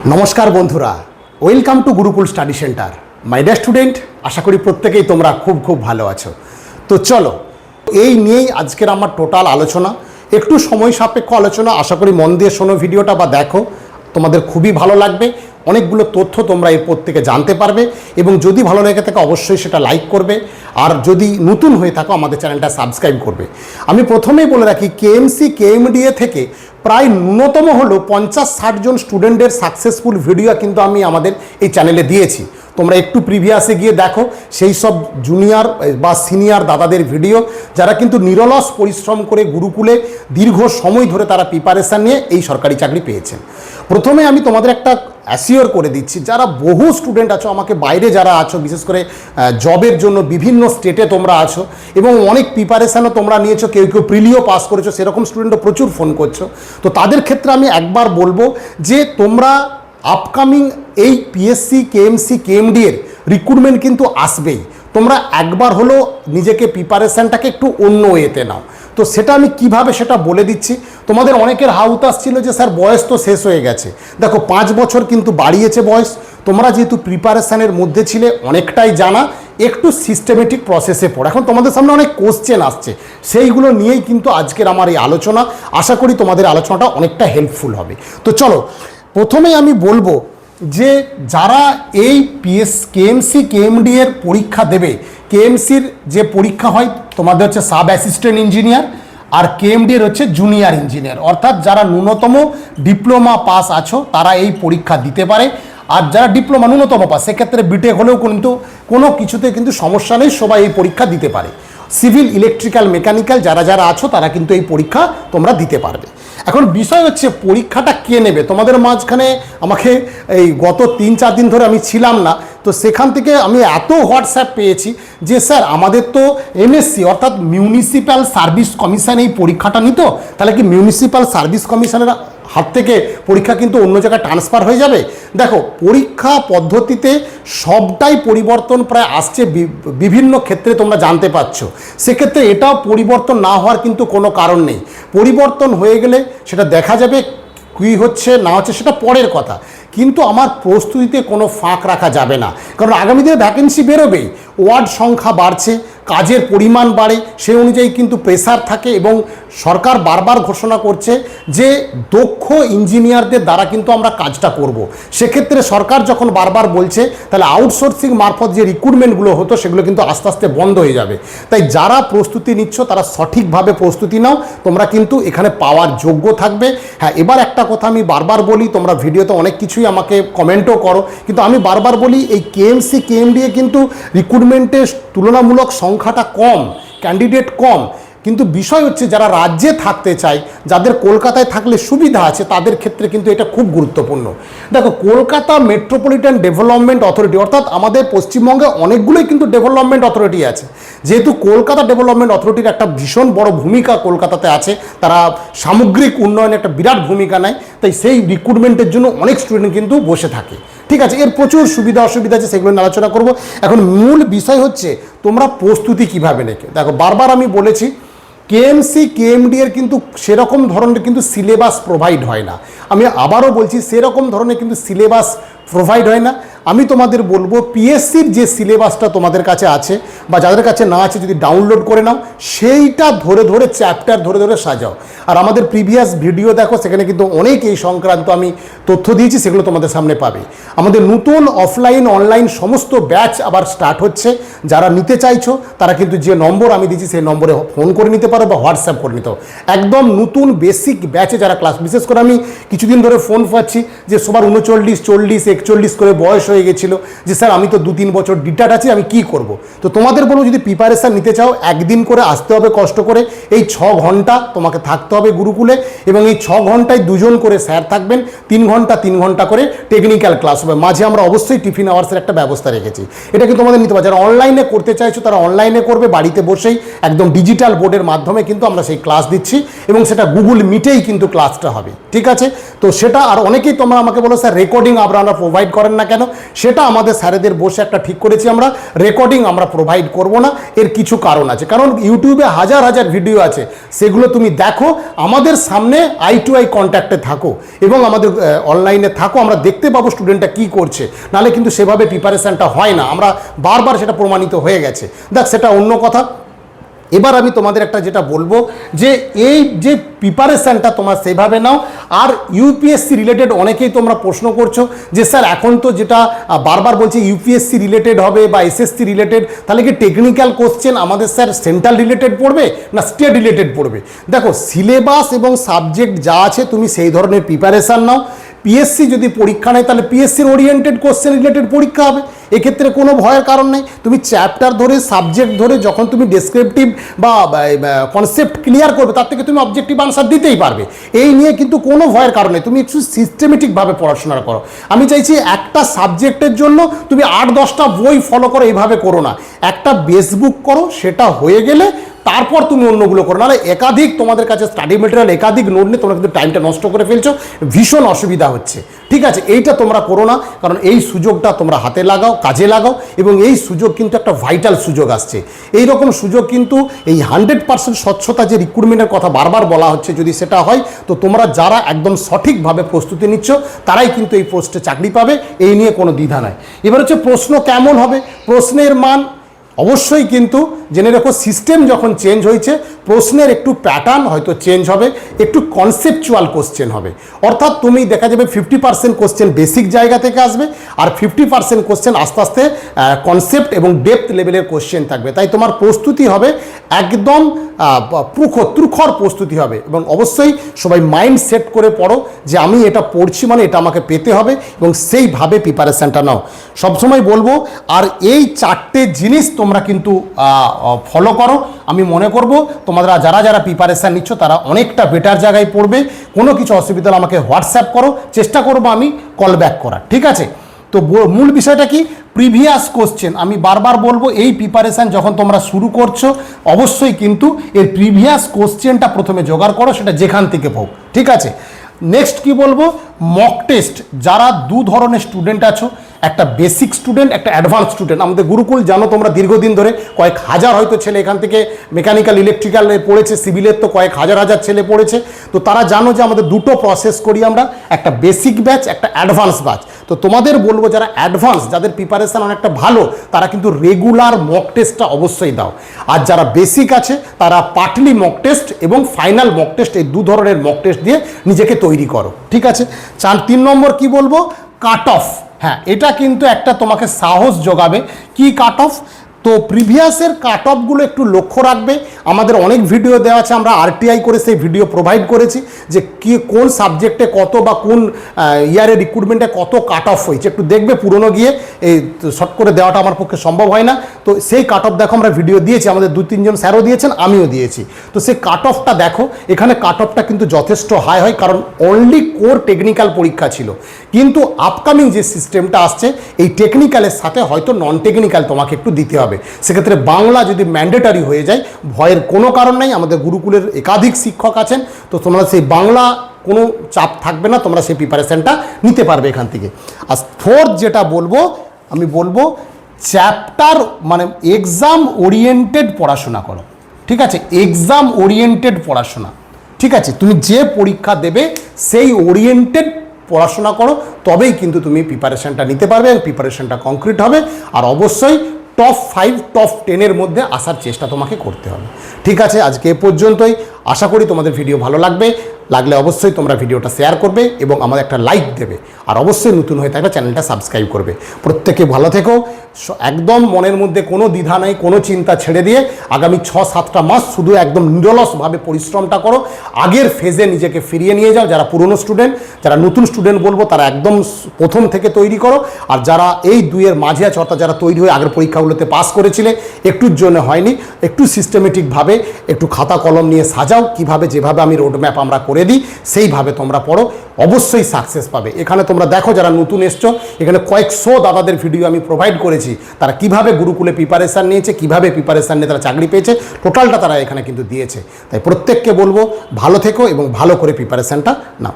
নমস্কার বন্ধুরা, welcome to Gurukul study centre. My dear student, আশা করি প্রত্যেকেই তোমরা খুব ভালো আছো। তো চলো, এই নিয়েই আজকের আমার টোটাল আলোচনা। একটু সময় সাপেক্ষ আলোচনা, আশা করি মন দিয়ে শোনো ভিডিওটা বা দেখো, তোমাদের খুবই ভালো লাগবে। অনেকগুলো তথ্য তোমরা এরপর থেকে জানতে পারবে এবং যদি ভালো লেগে থাকে অবশ্যই সেটা লাইক করবে, আর যদি নতুন হয়ে থাকো আমাদের চ্যানেলটা সাবস্ক্রাইব করবে। আমি প্রথমেই বলে রাখি, কেএমসি কেএমডিএ থেকে প্রায় ন্যূনতম হলো 50-60 জন স্টুডেন্টের সাকসেসফুল ভিডিও কিন্তু আমি আমাদের এই চ্যানেলে দিয়েছি। তোমরা একটু প্রিভিয়াসে গিয়ে দেখো সেই সব জুনিয়র বা সিনিয়র দাদাদের ভিডিও, যারা কিন্তু নিরলস পরিশ্রম করে গুরুকুলে দীর্ঘ সময় ধরে তারা প্রিপারেশান নিয়ে এই সরকারি চাকরি পেয়েছেন। প্রথমে আমি তোমাদের একটা অ্যাসিওর করে দিচ্ছি, যারা বহু স্টুডেন্ট আছো, আমাকে বাইরে যারা আছো, বিশেষ করে জবের জন্য বিভিন্ন স্টেটে তোমরা আছো এবং অনেক প্রিপারেশানও তোমরা নিয়েছো, কেউ প্রিলিও পাস করেছো, সেরকম স্টুডেন্টও প্রচুর ফোন করছো। তো তাদের ক্ষেত্রে আমি একবার বলবো যে তোমরা আপকামিং এই পিএসসি কেএমসি কেএমডি এর রিক্রুটমেন্ট কিন্তু আসবেই। তোমরা একবার হলো নিজেকে প্রিপারেশানটাকে একটু অন্য ওয়েতে নাও। তো সেটা আমি কিভাবে সেটা বলে দিচ্ছি। তোমাদের অনেকের হাউতাস ছিল যে স্যার বয়স তো শেষ হয়ে গেছে। দেখো, 5 বছর কিন্তু বাড়িয়েছে বয়স। তোমরা যেহেতু প্রিপারেশানের মধ্যে ছিলে, অনেকটাই জানা, একটু সিস্টেমেটিক প্রসেসে পড়ো। এখন তোমাদের সামনে অনেক কোশ্চেন আসছে, সেইগুলো নিয়েই কিন্তু আজকের আমার এই আলোচনা। আশা করি তোমাদের আলোচনাটা অনেকটা হেল্পফুল হবে। তো চলো, প্রথমেই আমি বলবো যে যারা এই কেএমসি কেএমডি এর পরীক্ষা দেবে, কেএমসির যে পরীক্ষা হয় তোমাদের হচ্ছে সাব অ্যাসিস্ট্যান্ট ইঞ্জিনিয়ার, আর কেএমডি এর হচ্ছে জুনিয়র ইঞ্জিনিয়ার। অর্থাৎ যারা ন্যূনতম ডিপ্লোমা পাস আছো তারা এই পরীক্ষা দিতে পারে। আর যারা ডিপ্লোমা ন্যূনতম পাস, সেক্ষেত্রে বিটেক হলেও কিন্তু কোনো কিছুতে কিন্তু সমস্যা নেই, সবাই এই পরীক্ষা দিতে পারে। সিভিল, ইলেকট্রিক্যাল, মেকানিক্যাল যারা আছো তারা কিন্তু এই পরীক্ষা তোমরা দিতে পারবে। এখন বিষয় হচ্ছে পরীক্ষাটা কে নেবে। তোমাদের মাঝখানে আমাকে এই গত 3-4 দিন ধরে আমি ছিলাম না, তো সেখান থেকে আমি এত হোয়াটসঅ্যাপ পেয়েছি যে স্যার আমাদের তো এমএসসি অর্থাৎ মিউনিসিপ্যাল সার্ভিস কমিশন এই পরীক্ষাটা নিত, তাহলে কি মিউনিসিপ্যাল সার্ভিস কমিশনের হাত থেকে পরীক্ষা কিন্তু অন্য জায়গায় ট্রান্সফার হয়ে যাবে? দেখো, পরীক্ষা পদ্ধতিতে সবটাই পরিবর্তন প্রায় আসছে, বিভিন্ন ক্ষেত্রে তোমরা জানতে পারছো। সেক্ষেত্রে এটাও পরিবর্তন না হওয়ার কিন্তু কোনো কারণ নেই। পরিবর্তন হয়ে গেলে সেটা দেখা যাবে, কী হচ্ছে না হচ্ছে সেটা পরের কথা, কিন্তু আমার প্রস্তুতিতে কোনো ফাঁক রাখা যাবে না। কারণ আগামী দিনে ভ্যাকেন্সি বেরোবেই, ওয়ার্ড সংখ্যা বাড়ছে, কাজের পরিমাণ বাড়ে, সেই অনুযায়ী কিন্তু প্রেসার থাকে এবং সরকার বারবার ঘোষণা করছে যে দক্ষ ইঞ্জিনিয়ারদের দ্বারা কিন্তু আমরা কাজটা করব। সেক্ষেত্রে সরকার যখন বারবার বলছে, তাহলে আউটসোর্সিং মারফত যে রিক্রুটমেন্টগুলো হতো সেগুলো কিন্তু আস্তে আস্তে বন্ধ হয়ে যাবে। তাই যারা প্রস্তুতি নিচ্ছ তারা সঠিকভাবে প্রস্তুতি নাও, তোমরা কিন্তু এখানে পাওয়ার যোগ্য থাকবে। হ্যাঁ, এবার একটা কথা আমি বারবার বলি, তোমরা ভিডিওতে অনেক কিছুই আমাকে কমেন্টও করো, কিন্তু আমি বারবার বলি এই কেএমসি কেএমডি কিন্তু রিক্রুটমেন্টের তুলনামূলক সংখ্যাটা কম, ক্যান্ডিডেট কম, কিন্তু বিষয় হচ্ছে যারা রাজ্যে থাকতে চায়, যাদের কলকাতায় থাকলে সুবিধা আছে, তাদের ক্ষেত্রে কিন্তু এটা খুব গুরুত্বপূর্ণ। দেখো, কলকাতা মেট্রোপলিটন ডেভেলপমেন্ট অথরিটি, অর্থাৎ আমাদের পশ্চিমবঙ্গে অনেকগুলোই কিন্তু ডেভেলপমেন্ট অথরিটি আছে। যেহেতু কলকাতা ডেভেলপমেন্ট অথরিটির একটা ভীষণ বড় ভূমিকা কলকাতাতে আছে, তারা সামগ্রিক উন্নয়নে একটা বিরাট ভূমিকা নেয়, তাই সেই রিক্রুটমেন্টের জন্য অনেক স্টুডেন্ট কিন্তু বসে থাকে। ঠিক আছে, এর প্রচুর সুবিধা অসুবিধা আছে, সেগুলো নিয়ে আলোচনা করব। এখন মূল বিষয় হচ্ছে তোমরা প্রস্তুতি কীভাবে নেবে। দেখো, বারবার আমি বলেছি কেএমসি কেএমডি এর কিন্তু সেরকম ধরনের কিন্তু সিলেবাস প্রোভাইড হয় না। আমি আবারও বলছি, সেরকম ধরনের কিন্তু সিলেবাস প্রোভাইড হয় না। আমি তোমাদের বলবো পিএসসির যে সিলেবাসটা তোমাদের কাছে আছে বা যাদের কাছে না আছে, যদি ডাউনলোড করে নাও, সেইটা ধরে ধরে চ্যাপ্টার ধরে ধরে সাজাও। আর আমাদের প্রিভিয়াস ভিডিও দেখো, সেখানে কিন্তু অনেক এই সংক্রান্ত আমি তথ্য দিয়েছি, সেগুলো তোমাদের সামনে পাবে। আমাদের নতুন অফলাইন অনলাইন সমস্ত ব্যাচ আবার স্টার্ট হচ্ছে। যারা নিতে চাইছো তারা কিন্তু যে নম্বর আমি দিচ্ছি সেই নম্বরে ফোন করে নিতে পারো বা হোয়াটসঅ্যাপ করে নিতে পারো। একদম নতুন বেসিক ব্যাচে যারা ক্লাস, বিশেষ করে আমি কিছুদিন ধরে ফোন পাচ্ছি যে সবার 39, 40, 41 করে বয়স হয়ে গেছিলো, যে স্যার আমি তো 2-3 বছর ডিটার্ড আছি, আমি কি করব। তো তোমাদের বলবো, যদি প্রিপারেশান নিতে চাও, একদিন করে আসতে হবে কষ্ট করে। এই 6 ঘন্টা তোমাকে থাকতে হবে গুরুকুলে, এবং এই 6 ঘন্টায় 2 জন করে স্যার থাকবেন, 3 ঘন্টা করে টেকনিক্যাল ক্লাস হবে। মাঝে আমরা অবশ্যই টিফিন আওয়ার্সের একটা ব্যবস্থা রেখেছি। এটা কিন্তু তোমাদের নিতে পারে। যারা অনলাইনে করতে চাইছো তারা অনলাইনে করবে, বাড়িতে বসেই একদম ডিজিটাল বোর্ডের মাধ্যমে কিন্তু আমরা সেই ক্লাস দিচ্ছি, এবং সেটা গুগল মিটেই কিন্তু ক্লাসটা হবে। ঠিক আছে, তো সেটা আর অনেকেই তোমরা আমাকে বলো স্যার রেকর্ডিং আমরা প্রোভাইড করেন না কেন, সেটা আমাদের স্যারেদের বসে একটা ঠিক করেছি আমরা, রেকর্ডিং আমরা প্রোভাইড করব না। এর কিছু কারণ আছে, কারণ ইউটিউবে হাজার হাজার ভিডিও আছে, সেগুলো তুমি দেখো, আমাদের সামনে আই টু আই কন্ট্যাক্টে থাকো এবং আমাদের অনলাইনে থাকো, আমরা দেখতে পাবো স্টুডেন্টটা কী করছে। নাহলে কিন্তু সেভাবে প্রিপারেশানটা হয় না, আমরা বারবার সেটা প্রমাণিত হয়ে গেছে। দেখ সেটা অন্য কথা। এবার আমি তোমাদের একটা যেটা বলবো যে এই যে প্রিপারেশানটা তোমার সেভাবে নাও। আর ইউপিএসসি রিলেটেড অনেকেই তোমরা প্রশ্ন করছো যে স্যার এখন তো যেটা বারবার বলছি ইউপিএসসি রিলেটেড হবে বা এসএসসি রিলেটেড, তাহলে কি টেকনিক্যাল কোশ্চেন আমাদের স্যার সেন্ট্রাল রিলেটেড পড়বে না স্টেট রিলেটেড পড়বে? দেখো সিলেবাস এবং সাবজেক্ট যা আছে তুমি সেই ধরনের প্রিপারেশান নাও। পিএসসি যদি পরীক্ষা নেয় তাহলে পিএসসির ওরিয়েন্টেড কোশ্চেন রিলেটেড পরীক্ষা হবে, এক্ষেত্রে কোনো ভয়ের কারণ নেই। তুমি চ্যাপ্টার ধরে সাবজেক্ট ধরে যখন তুমি ডেসক্রিপটিভ বা কনসেপ্ট ক্লিয়ার করবে, তার থেকে তুমি অবজেক্টিভ আনসার দিতেই পারবে, এই নিয়ে কিন্তু কোনো ভয়ের কারণ নেই। তুমি একটু সিস্টেমেটিকভাবে পড়াশোনা করো। আমি চাইছি একটা সাবজেক্টের জন্য তুমি 8-10টা বই ফলো করো, এইভাবে করো না। একটা বেস বুক করো, সেটা হয়ে গেলে তারপর তুমি অন্যগুলো করো। নাহলে একাধিক তোমাদের কাছে স্টাডি মেটেরিয়াল, একাধিক নোট নিয়ে তোমরা কিন্তু টাইমটা নষ্ট করে ফেলছো, ভীষণ অসুবিধা হচ্ছে। ঠিক আছে, এইটা তোমরা করো না, কারণ এই সুযোগটা তোমরা হাতে লাগাও, কাজে লাগাও, এবং এই সুযোগ কিন্তু একটা ভাইটাল সুযোগ আসছে। এই রকম সুযোগ কিন্তু এই 100% স্বচ্ছতা যে রিক্রুটমেন্টের কথা বারবার বলা হচ্ছে, যদি সেটা হয় তো তোমরা যারা একদম সঠিকভাবে প্রস্তুতি নিচ্ছ তারাই কিন্তু এই পোস্টে চাকরি পাবে, এই নিয়ে কোনো দ্বিধা নাই। এবার হচ্ছে প্রশ্ন কেমন হবে, প্রশ্নের মান অবশ্যই কিন্তু জেনে রেখো, সিস্টেম যখন চেঞ্জ হয়েছে প্রশ্নের একটু প্যাটার্ন হয়তো চেঞ্জ হবে, একটু কনসেপচুয়াল কোশ্চেন হবে। অর্থাৎ তুমি দেখা যাবে 50% কোশ্চেন বেসিক জায়গা থেকে আসবে, আর 50% কোশ্চেন আস্তে আস্তে কনসেপ্ট এবং ডেপথ লেভেলের কোশ্চেন থাকবে। তাই তোমার প্রস্তুতি হবে একদম তুখর প্রস্তুতি হবে। এবং অবশ্যই সবাই মাইন্ড সেট করে পড়ো যে আমি এটা পড়ছি মানে এটা আমাকে পেতে হবে, এবং সেইভাবে প্রিপারেশানটা নাও। সবসময় বলবো, আর এই 4টে জিনিস তোমরা কিন্তু ফলো করো। আমি মনে করব তোমরা যারা যারা প্রিপারেশান নিচ্ছ তারা অনেকটা বেটার জায়গায় পড়বে। কোনো কিছু অসুবিধা হলে আমাকে হোয়াটসঅ্যাপ করো, চেষ্টা করবো আমি কল ব্যাক করার। ঠিক আছে, তো মূল বিষয়টা কি, প্রিভিয়াস কোশ্চেন। আমি বারবার বলবো এই প্রিপারেশান যখন তোমরা শুরু করছো অবশ্যই কিন্তু এর প্রিভিয়াস কোশ্চেনটা প্রথমে জোগাড় করো, সেটা যেখান থেকে হোক। ঠিক আছে, নেক্সট কি বলবো, মক টেস্ট। যারা দু ধরনের স্টুডেন্ট আছো, একটা বেসিক স্টুডেন্ট, একটা অ্যাডভান্স স্টুডেন্ট। আমাদের গুরুকুল জানো তোমরা দীর্ঘদিন ধরে কয়েক হাজার হয়তো ছেলে এখান থেকে মেকানিক্যাল ইলেকট্রিক্যাল পড়েছে, সিভিলের তো কয়েক হাজার হাজার ছেলে পড়েছে। তো তারা জানো যে আমাদের দুটো প্রসেস করি আমরা, একটা বেসিক ব্যাচ, একটা অ্যাডভান্স ব্যাচ। তো তোমাদের বলবো যারা অ্যাডভান্স, যাদের প্রিপারেশান অনেকটা ভালো, তারা কিন্তু রেগুলার মক টেস্টটা অবশ্যই দাও। আর যারা বেসিক আছে তারা পার্টলি মক টেস্ট এবং ফাইনাল মক টেস্ট, এই দু ধরনের মক টেস্ট দিয়ে নিজেকে তৈরি করো। ঠিক আছে, 3 নম্বর কি বলবো, কাট অফ। হ্যাঁ, এটা কিন্তু একটা তোমাকে সাহস যোগাবে। কি কাট অফ? তো প্রিভিয়াসের কাট অফগুলো একটু লক্ষ্য রাখবে। আমাদের অনেক ভিডিও দেওয়া আছে, আমরা আরটিআই করে সেই ভিডিও প্রোভাইড করেছি যে কি কোন সাবজেক্টে কত বা কোন ইয়ারে রিক্রুটমেন্টে কত কাট অফ হয়েছে, একটু দেখবে পুরনো গিয়ে, এই শর্ট করে দেওয়াটা আমার পক্ষে সম্ভব হয় না। তো সেই কাট অফ দেখো, আমরা ভিডিও দিয়েছি, আমাদের 2-3 জন স্যারও দিয়েছেন, আমিও দিয়েছি। তো সেই কাট অফটা দেখো, এখানে কাট অফটা কিন্তু যথেষ্ট হাই হয়, কারণ অনলি কোর টেকনিক্যাল পরীক্ষা ছিল। কিন্তু আপকামিং যে সিস্টেমটা আসছে, এই টেকনিক্যালের সাথে হয়তো নন টেকনিক্যাল তোমাকে একটু দিতে হবে। সেক্ষেত্রে বাংলা যদি ম্যান্ডেটারি হয়ে যায়, ভয়ের কোনো কারণ নেই। আমাদের গুরুকুলের একাধিক শিক্ষক আছেন, তো তোমরা সেই বাংলা কোনো চাপ থাকবে না, তোমরা সেই প্রিপারেশানটা নিতে পারবে এখান থেকে। আর 4th যেটা বলবো, আমি বলবো চ্যাপ্টার মানে এক্সাম ওরিয়েন্টেড পড়াশোনা করো। ঠিক আছে, এক্সাম ওরিয়েন্টেড পড়াশোনা। ঠিক আছে, তুমি যে পরীক্ষা দেবে সেই ওরিয়েন্টেড পড়াশোনা করো, তবেই কিন্তু তুমি প্রিপারেশানটা নিতে পারবে এবং প্রিপারেশানটা কংক্রিট হবে। আর অবশ্যই টপ 5, টপ 10-এর মধ্যে আসার চেষ্টা তোমাকে করতে হবে। ঠিক আছে, আজকে এ পর্যন্তই। আশা করি তোমাদের ভিডিও ভালো লাগবে। লাগলে অবশ্যই তোমরা ভিডিওটা শেয়ার করবে এবং আমাদের একটা লাইক দেবে। আর অবশ্যই নতুন হয়ে থাকলে চ্যানেলটা সাবস্ক্রাইব করবে। প্রত্যেকে ভালো থেকো, একদম মনের মধ্যে কোনো দ্বিধা নেই, কোনো চিন্তা ছেড়ে দিয়ে আগামী 6-7টা মাস শুধু একদম নিরলসভাবে পরিশ্রমটা করো, আগের ফেজে নিজেকে ফিরিয়ে নিয়ে যাও। যারা পুরনো স্টুডেন্ট, যারা নতুন স্টুডেন্ট বলবো, তারা একদম প্রথম থেকে তৈরি করো। আর যারা এই 2-এর মাঝে আছে, অর্থাৎ যারা তৈরি হয়ে আগের পরীক্ষাগুলোতে পাস করেছিলে, একটুর জন্য হয়নি, একটু সিস্টেমেটিকভাবে একটু খাতা কলম নিয়ে সাজাও, কিভাবে যেভাবে আমি রোডম্যাপ আমরা করে দিই সেইভাবে তোমরা পড়ো, অবশ্যই সাকসেস পাবে। এখানে তোমরা দেখো যারা নতুন এসছো, এখানে কয়েকশো দাদাদের ভিডিও আমি প্রোভাইড করেছি, তারা কিভাবে গুরুকুলে প্রিপারেশান নিয়েছে, কিভাবে প্রিপারেশান নিয়ে তারা চাকরি পেয়েছে, টোটালটা তারা এখানে কিন্তু দিয়েছে। তাই প্রত্যেককে বলবো ভালো থেকো এবং ভালো করে প্রিপারেশানটা নাও।